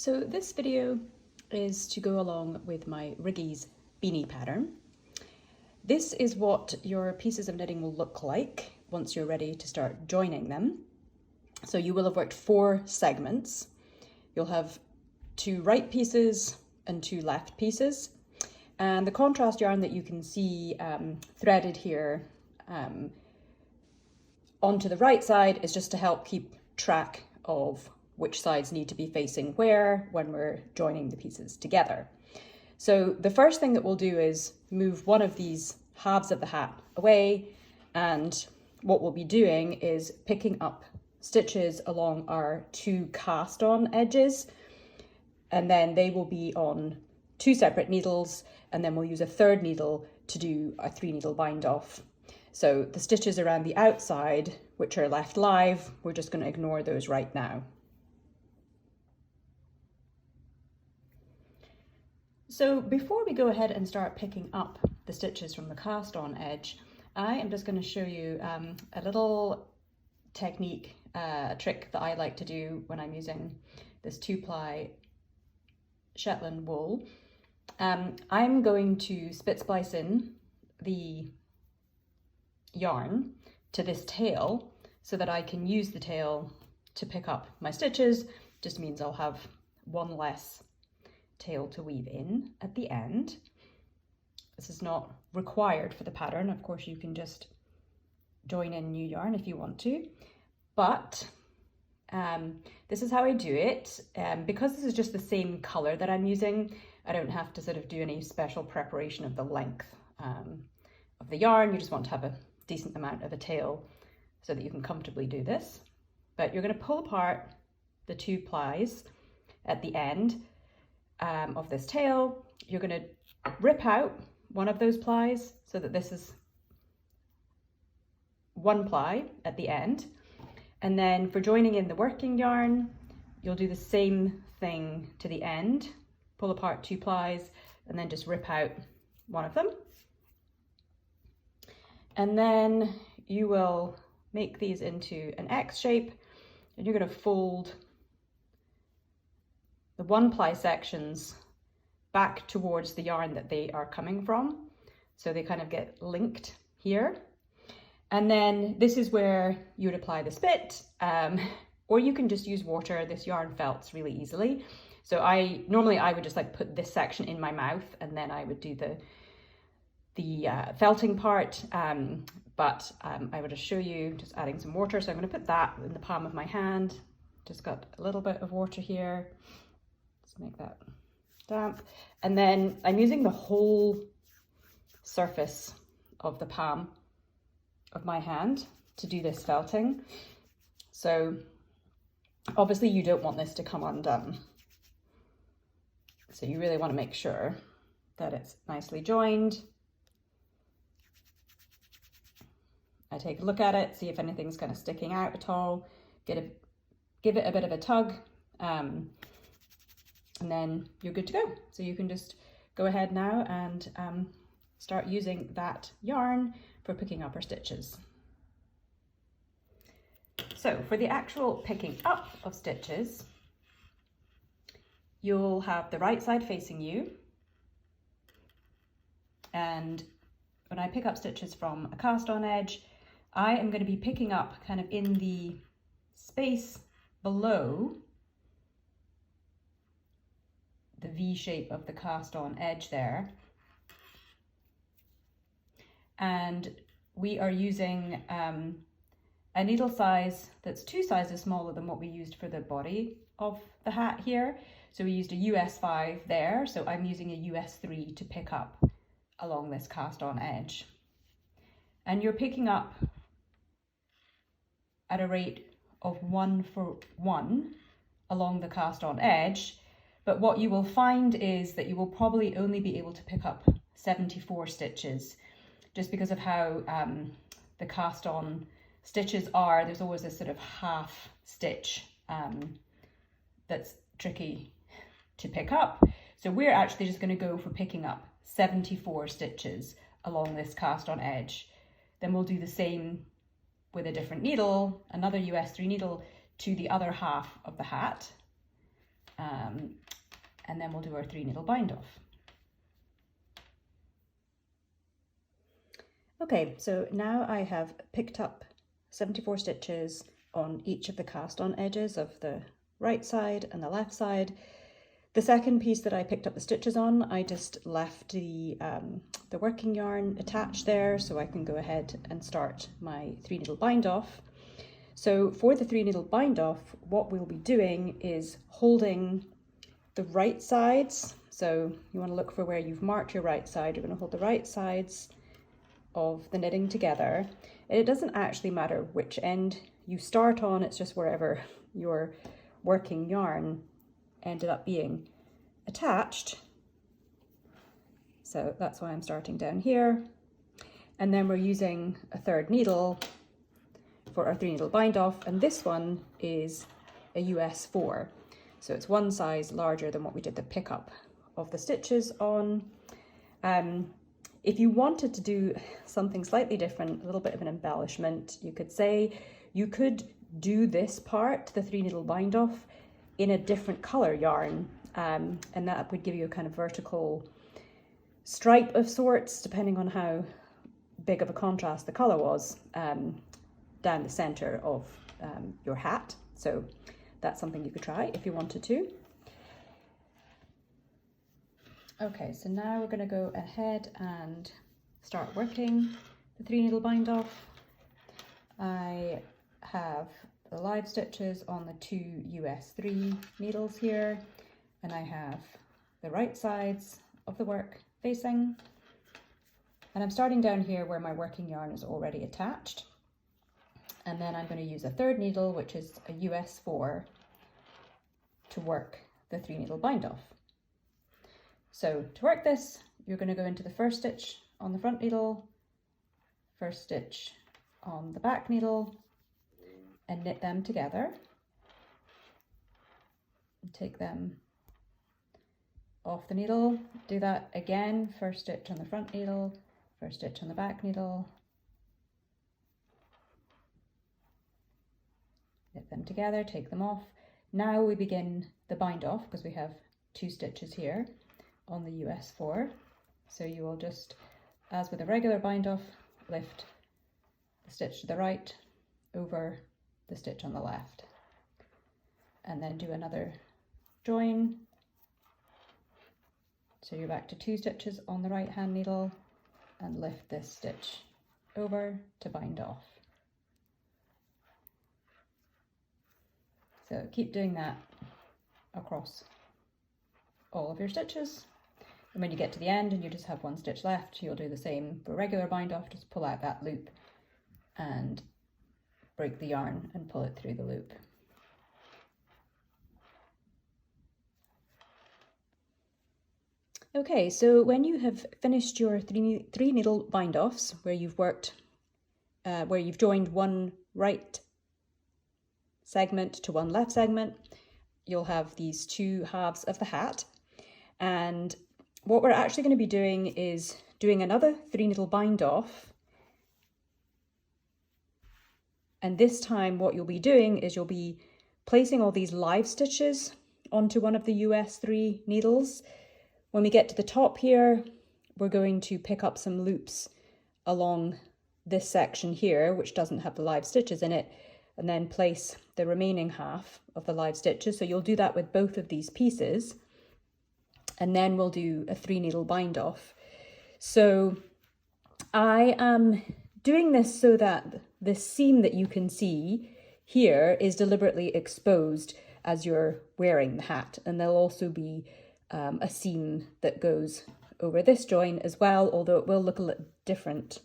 So this video is to go along with my Riggies Beanie pattern. This is what your pieces of knitting will look like once you're ready to start joining them. So you will have worked 4 segments. You'll have 2 right pieces and 2 left pieces. And the contrast yarn that you can see threaded here onto the right side is just to help keep track of which sides need to be facing where when we're joining the pieces together. So the first thing that we'll do is move one of these halves of the hat away, and what we'll be doing is picking up stitches along our 2 cast on edges, and then they will be on 2 separate needles, and then we'll use a 3rd needle to do a 3 needle bind off. So the stitches around the outside, which are left live, we're just going to ignore those right now. So before we go ahead and start picking up the stitches from the cast on edge, I am just going to show you a little technique, a trick that I like to do when I'm using this 2-ply Shetland wool. I'm going to spit splice in the yarn to this tail so that I can use the tail to pick up my stitches. Just means I'll have one less tail to weave in at the end. This is not required for the pattern. Of course, you can just join in new yarn if you want to, but this is how I do it. Because this is just the same color that I'm using, I don't have to sort of do any special preparation of the length of the yarn. You just want to have a decent amount of a tail so that you can comfortably do this. But you're going to pull apart the 2 plies at the end of this tail. You're going to rip out one of those plies so that this is 1 ply at the end. And then for joining in the working yarn, you'll do the same thing to the end. Pull apart 2 plies and then just rip out one of them. And then you will make these into an X shape, and you're going to fold the 1 ply sections back towards the yarn that they are coming from. So they kind of get linked here. And then this is where you would apply the spit, or you can just use water. This yarn felts really easily. So normally I would just like put this section in my mouth and then I would do the felting part, but I would just show you just adding some water. So I'm going to put that in the palm of my hand. Just got a little bit of water here. Let's make that damp. And then I'm using the whole surface of the palm of my hand to do this felting. So obviously you don't want this to come undone. So you really want to make sure that it's nicely joined. I take a look at it, see if anything's kind of sticking out at all, give it a bit of a tug, and then you're good to go. So you can just go ahead now and start using that yarn for picking up our stitches. So for the actual picking up of stitches, you'll have the right side facing you, and when I pick up stitches from a cast on edge, I am going to be picking up kind of in the space below the V shape of the cast on edge there. And we are using a needle size that's 2 sizes smaller than what we used for the body of the hat here. So we used a US 5 there, so I'm using a US 3 to pick up along this cast on edge. And you're picking up at a rate of 1 for 1 along the cast on edge, but what you will find is that you will probably only be able to pick up 74 stitches, just because of how the cast on stitches are. There's always this sort of half stitch that's tricky to pick up. So we're actually just going to go for picking up 74 stitches along this cast on edge. Then we'll do the same with a different needle, another US 3 needle, to the other half of the hat. and then we'll do our 3 needle bind off. Okay, so now I have picked up 74 stitches on each of the cast on edges of the right side and the left side. The second piece that I picked up the stitches on, I just left the working yarn attached there so I can go ahead and start my 3 needle bind off. So for the 3 needle bind off, what we'll be doing is holding the right sides. So you want to look for where you've marked your right side. You're going to hold the right sides of the knitting together. And it doesn't actually matter which end you start on, it's just wherever your working yarn ended up being attached. So that's why I'm starting down here. And then we're using a 3rd needle for our 3 needle bind off, and this one is a US 4. So it's 1 size larger than what we did the pickup of the stitches on. If you wanted to do something slightly different, a little bit of an embellishment, you could say you could do this part, the 3 needle bind off, in a different color yarn, and that would give you a kind of vertical stripe of sorts, depending on how big of a contrast the color was, down the center of your hat. So that's something you could try if you wanted to. Okay, so now we're going to go ahead and start working the 3 needle bind off. I have the live stitches on the 2 US 3 needles here, and I have the right sides of the work facing, and I'm starting down here where my working yarn is already attached, and then I'm going to use a 3rd needle, which is a US 4, to work the 3 needle bind off. So to work this, you're going to go into the 1st stitch on the front needle, 1st stitch on the back needle, and knit them together. And take them off the needle. Do that again, 1st stitch on the front needle, 1st stitch on the back needle. Knit them together, take them off. Now we begin the bind off because we have 2 stitches here on the US 4. So you will just, as with a regular bind off, lift the stitch to the right over the stitch on the left, and then do another join. So you're back to 2 stitches on the right hand needle and lift this stitch over to bind off. So keep doing that across all of your stitches. And when you get to the end and you just have 1 stitch left, you'll do the same for regular bind off. Just pull out that loop and break the yarn and pull it through the loop. Okay, so when you have finished your 3 needle bind offs, where you've worked, where you've joined 1 right segment to 1 left segment, you'll have these 2 halves of the hat. And what we're actually going to be doing is doing another 3 needle bind off. And this time what you'll be doing is you'll be placing all these live stitches onto one of the US 3 needles. When we get to the top here, we're going to pick up some loops along this section here, which doesn't have the live stitches in it, and then place the remaining half of the live stitches. So you'll do that with both of these pieces, and then we'll do a 3 needle bind off. So I am doing this so that the seam that you can see here is deliberately exposed as you're wearing the hat, and there'll also be a seam that goes over this join as well, although it will look a little different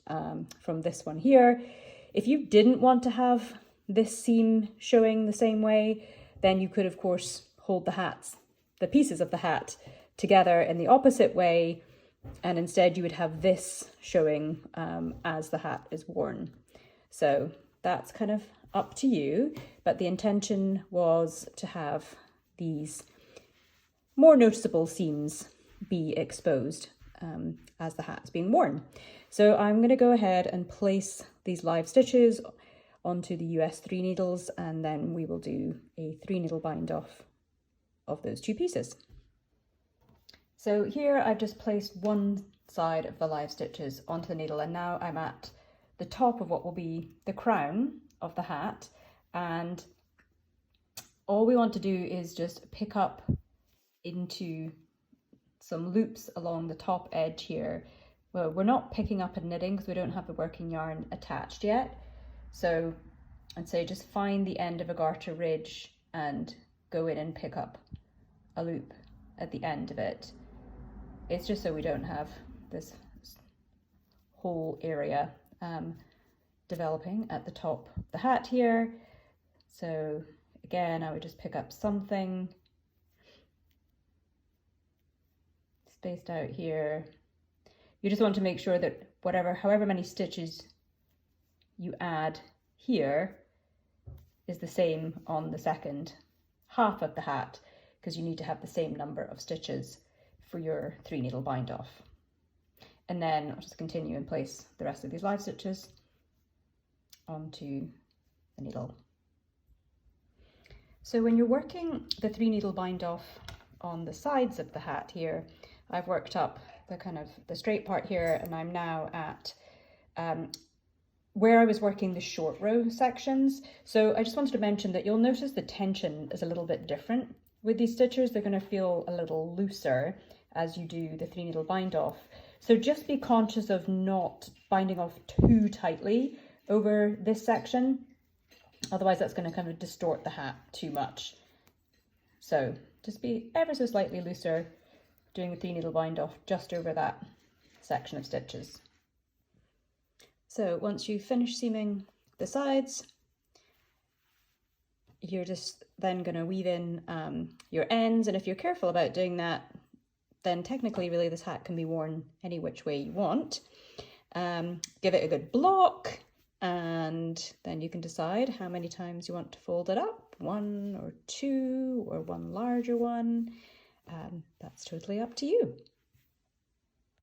from this one here. If you didn't want to have this seam showing the same way, then you could of course hold the pieces of the hat together in the opposite way, and instead you would have this showing as the hat is worn. So that's kind of up to you, but the intention was to have these more noticeable seams be exposed as the hat is being worn. So I'm going to go ahead and place these live stitches onto the US 3 needles, and then we will do a 3 needle bind off of those two pieces. So here I've just placed one side of the live stitches onto the needle, and now I'm at the top of what will be the crown of the hat, and all we want to do is just pick up into some loops along the top edge here. Well, we're not picking up and knitting because we don't have the working yarn attached yet. So I'd say just find the end of a garter ridge and go in and pick up a loop at the end of it. It's just so we don't have this whole area developing at the top of the hat here. So again, I would just pick up something spaced out here. You just want to make sure that however many stitches you add here is the same on the second half of the hat, because you need to have the same number of stitches for your 3 needle bind off. And then I'll just continue and place the rest of these live stitches onto the needle. So when you're working the 3 needle bind off on the sides of the hat here, I've worked up the straight part here, and I'm now at where I was working the short row sections. So I just wanted to mention that you'll notice the tension is a little bit different with these stitches. They're going to feel a little looser as you do the 3 needle bind off. So just be conscious of not binding off too tightly over this section. Otherwise that's going to kind of distort the hat too much. So just be ever so slightly looser doing the 3 needle bind off just over that section of stitches. So once you've finished seaming the sides, you're just then going to weave in your ends, and if you're careful about doing that, then technically really this hat can be worn any which way you want. Give it a good block, and then you can decide how many times you want to fold it up, 1 or 2 or one larger one. That's totally up to you.